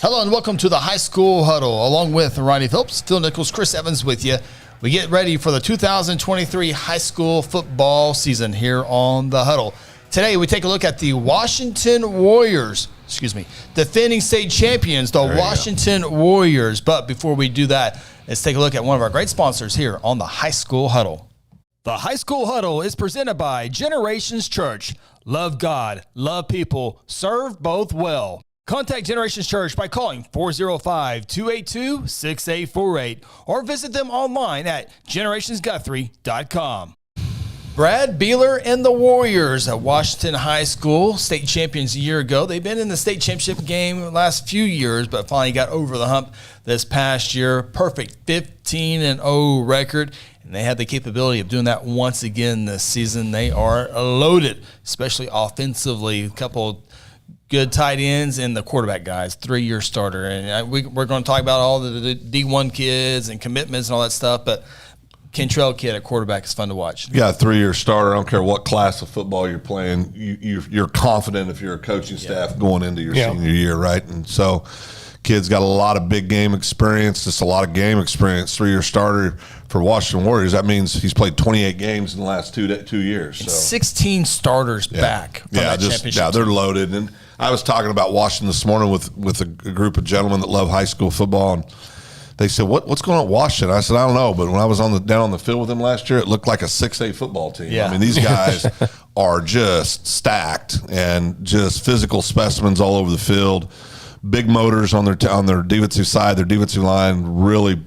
Hello and welcome to the High School Huddle. Along with Ronnie Phillips, Phil Nichols, Chris Evans with you. We get ready for the 2023 high school football season here on the Huddle. Today we take a look at the Washington Warriors, defending state champions, the Washington Warriors. But before we do that, let's take a look at one of our great sponsors here on the High School Huddle. The High School Huddle is presented by Generations Church. Love God, love people, serve both well. Contact Generations Church by calling 405-282-6848 or visit them online at generationsguthrie.com. Brad Beeler and the Warriors at Washington High School, state champions a year ago. They've been in the state championship game the last few years, but finally got over the hump this past year. Perfect 15-0 record, and they have the capability of doing that once again this season. They are loaded, especially offensively. A couple good tight ends and the quarterback guys, 3-year starter. And we're going to talk about all the D1 kids and commitments and all that stuff, but Kentrell kid at quarterback is fun to watch. Yeah, 3-year starter. I don't care what class of football you're playing. You're confident if you're a coaching staff going into your senior year, right? And so kid's got a lot of big game experience, just a lot of game experience. 3-year starter for Washington Warriors. That means he's played 28 games in the last 2 years. So 16 starters back from that championship. Yeah, they're loaded. And I was talking about Washington this morning with a group of gentlemen that love high school football, and they said, what's going on at Washington? I said, I don't know, but when I was down on the field with them last year, it looked like a 6A football team. Yeah. I mean, these guys are just stacked and just physical specimens all over the field. Big motors on their defensive side, their defensive line, really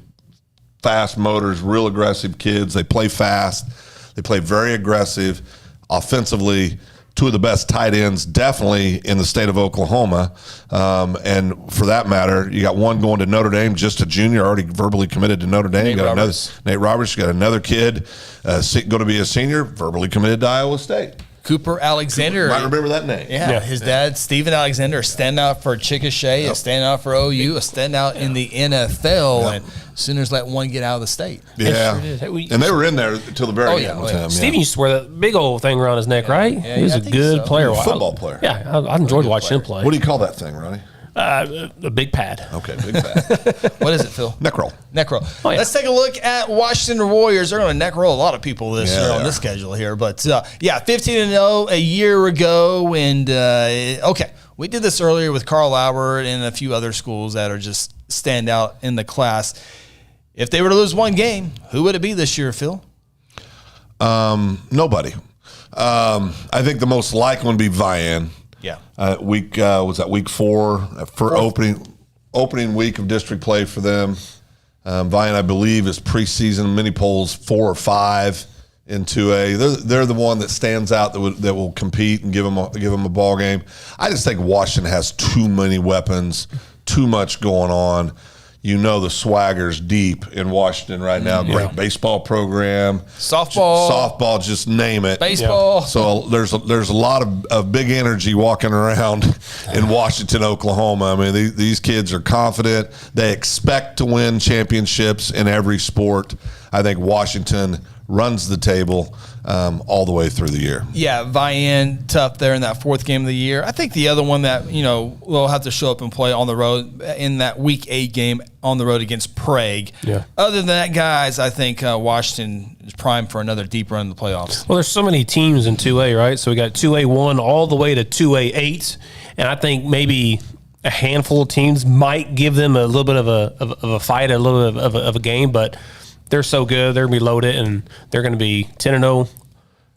fast motors, real aggressive kids. They play fast. They play very aggressive. Offensively, 2 of the best tight ends definitely in the state of Oklahoma. And for that matter, you got one going to Notre Dame, just a junior, already verbally committed to Notre Dame. Nate Roberts. You got another kid going to be a senior, verbally committed to Iowa State. Cooper Alexander. You might remember that name. Yeah, his dad, Steven Alexander, is standing out for Chickasha, is standing out for OU, is standing out in the NFL, and Sooners let one get out of the state. Yeah, and they were in there until the very end with him. Steven used to wear that big old thing around his neck, right? Yeah, he was a good player. Football player. Yeah, I enjoyed watching him play. What do you call that thing, Ronnie? A big pad. Okay, big pad. What is it, Phil? Neck roll. Oh, yeah. Let's take a look at Washington Warriors. They're going to neck roll a lot of people this year on this schedule here. But, 15-0 a year ago. And, we did this earlier with Carl Albert and a few other schools that are just stand out in the class. If they were to lose one game, who would it be this year, Phil? Nobody. I think the most likely would be Vian. Yeah. Week 4 for opening week of district play for them. Vian, I believe, is preseason mini polls 4 or 5 in 2A. They're the one that stands out that will compete and give them a ball game. I just think Washington has too many weapons, too much going on. You know the swagger's deep in Washington right now. Great baseball program, softball, just name it. Baseball. So there's a lot of big energy walking around in Washington, Oklahoma. I mean, these kids are confident. They expect to win championships in every sport. I think Washington runs the table all the way through the year. Yeah, Vian tough there in that 4th game of the year. I think the other one that, will have to show up and play on the road in that Week 8 game on the road against Prague. Yeah. Other than that, guys, I think Washington is primed for another deep run in the playoffs. Well, there's so many teams in 2A, right? So we got 2A1 all the way to 2A8, and I think maybe a handful of teams might give them a little bit of a fight, a little bit of a game, but they're so good. They're going to be loaded, and they're going to be 10-0,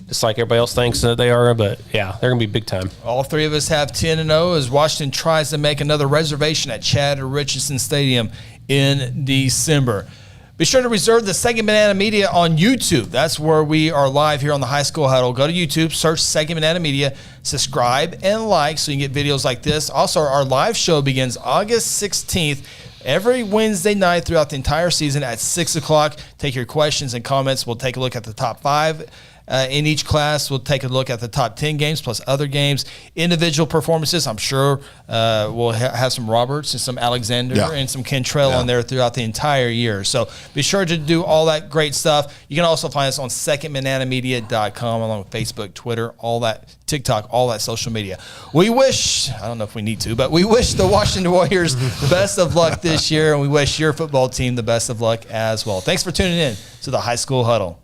just like everybody else thinks that they are. But, yeah, they're going to be big time. All 3 of us have 10-0 as Washington tries to make another reservation at Chad Richardson Stadium in December. Be sure to reserve the Second Banana Media on YouTube. That's where we are live here on the High School Huddle. Go to YouTube, search Second Banana Media, subscribe and like so you can get videos like this. Also, our live show begins August 16th. Every Wednesday night throughout the entire season at 6 o'clock. Take your questions and comments. We'll take a look at the top 5 in each class. We'll take a look at the top 10 games plus other games. Individual performances, I'm sure we'll have some Roberts and some Alexander and some Kentrell on there throughout the entire year. So be sure to do all that great stuff. You can also find us on secondbananamedia.com along with Facebook, Twitter, all that, TikTok, all that social media. We wish, I don't know if we need to, but we wish the Washington Warriors the best of luck this year, and we wish your football team the best of luck as well. Thanks for tuning in to the High School Huddle.